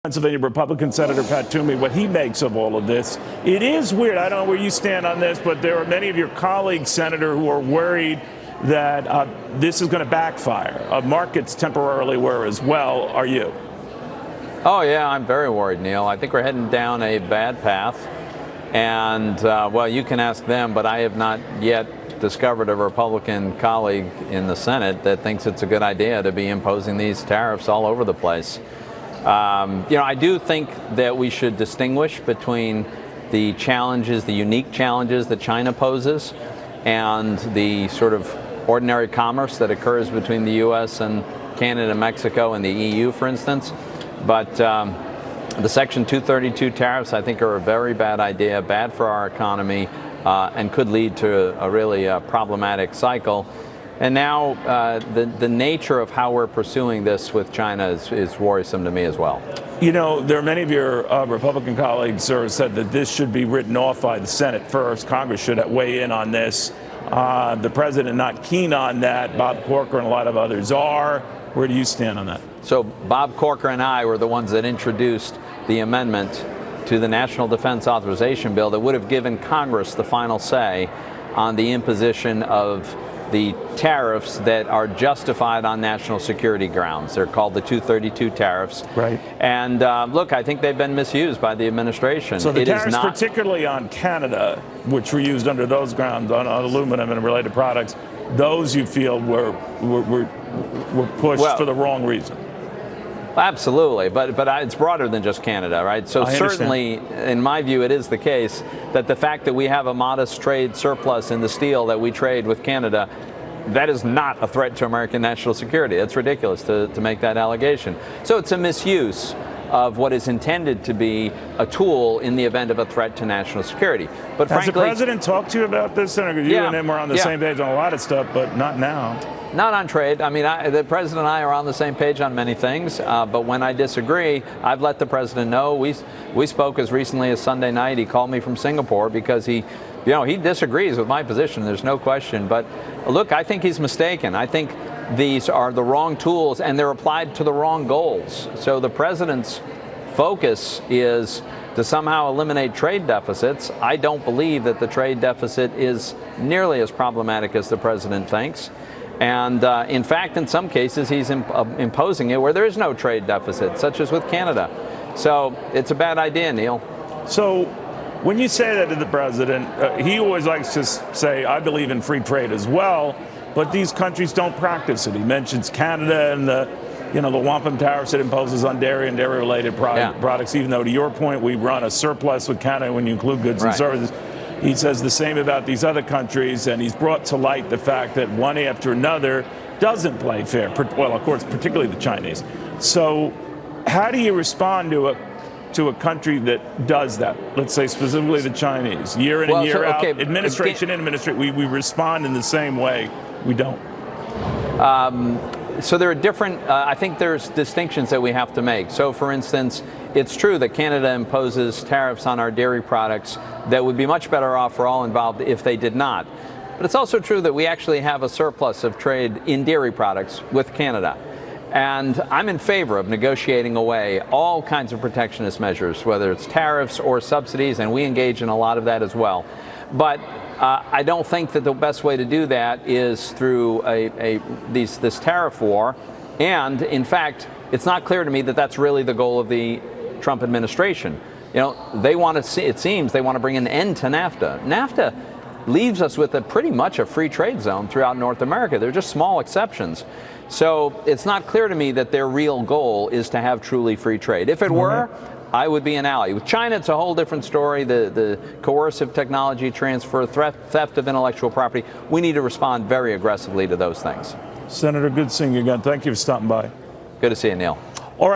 Pennsylvania Republican Senator Pat Toomey, what he makes of all of this. It is weird. I don't know where you stand on this, but there are many of your colleagues, Senator, who are worried that this is going to backfire. Markets temporarily were as well. Are you? Oh, yeah, I'm very worried, Neil. I think we're heading down a bad path. And, well, you can ask them, but I have not yet discovered a Republican colleague in the Senate that thinks it's a good idea to be imposing these tariffs all over the place. I do think that we should distinguish between the challenges, the unique challenges that China poses, and the sort of ordinary commerce that occurs between the U.S. and Canada, Mexico, and the EU, for instance. But the Section 232 tariffs, I think, are a very bad idea, bad for our economy, and could lead to a really problematic cycle. And now the nature of how we're pursuing this with China is worrisome to me as well. You know, there are many of your Republican colleagues who have said that this should be written off by the Senate first. Congress should weigh in on this. The president not keen on that. Bob Corker and a lot of others are. Where do you stand on that? So Bob Corker and I were the ones that introduced the amendment to the National Defense Authorization Bill that would have given Congress the final say on the imposition of the tariffs that are justified on national security grounds. They're called the 232 tariffs. Right. And look, I think they've been misused by the administration. So the tariffs, particularly on Canada, which were used under those grounds on aluminum and related products, those you feel were pushed for the wrong reason. Absolutely, but it's broader than just Canada, right? So certainly, in my view, it is the case that the fact that we have a modest trade surplus in the steel that we trade with Canada, that is not a threat to American national security. It's ridiculous to make that allegation. So it's a misuse of what is intended to be a tool in the event of a threat to national security. But Has frankly, the president talked to you about this, Senator? You and him were on the same page on a lot of stuff, but not now. Not on trade. I mean, the president and I are on the same page on many things, but when I disagree, I've let the president know. We spoke as recently as Sunday night. He called me from Singapore because he disagrees with my position. There's no question. But look, I think he's mistaken. I think these are the wrong tools and they're applied to the wrong goals. So the president's focus is to somehow eliminate trade deficits. I don't believe that the trade deficit is nearly as problematic as the president thinks. And in fact, in some cases, he's imposing it where there is no trade deficit, such as with Canada. So it's a bad idea, Neil. So when you say that to the president, he always likes to say, I believe in free trade as well, but these countries don't practice it. He mentions Canada and the wampum tariffs it imposes on dairy and dairy-related products, even though, to your point, we run a surplus with Canada when you include goods and services. He says the same about these other countries, and he's brought to light the fact that one after another doesn't play fair. Well, of course, particularly the Chinese. So how do you respond to a country that does that? Let's say specifically the Chinese. Year in and year out, administration in, administration, we respond in the same way. We don't. So there are different, I think there's distinctions that we have to make. So for instance, it's true that Canada imposes tariffs on our dairy products that would be much better off for all involved if they did not. But it's also true that we actually have a surplus of trade in dairy products with Canada. And I'm in favor of negotiating away all kinds of protectionist measures, whether it's tariffs or subsidies, and we engage in a lot of that as well. But I don't think that the best way to do that is through this tariff war. And in fact, it's not clear to me that that's really the goal of the Trump administration. They want to see, it seems, they want to bring an end to NAFTA. NAFTA leaves us with pretty much a free trade zone throughout North America. There are just small exceptions. So it's not clear to me that their real goal is to have truly free trade. If it were, I would be an ally. With China, it's a whole different story. The coercive technology transfer, theft of intellectual property. We need to respond very aggressively to those things. Senator, good seeing you again. Thank you for stopping by. Good to see you, Neil.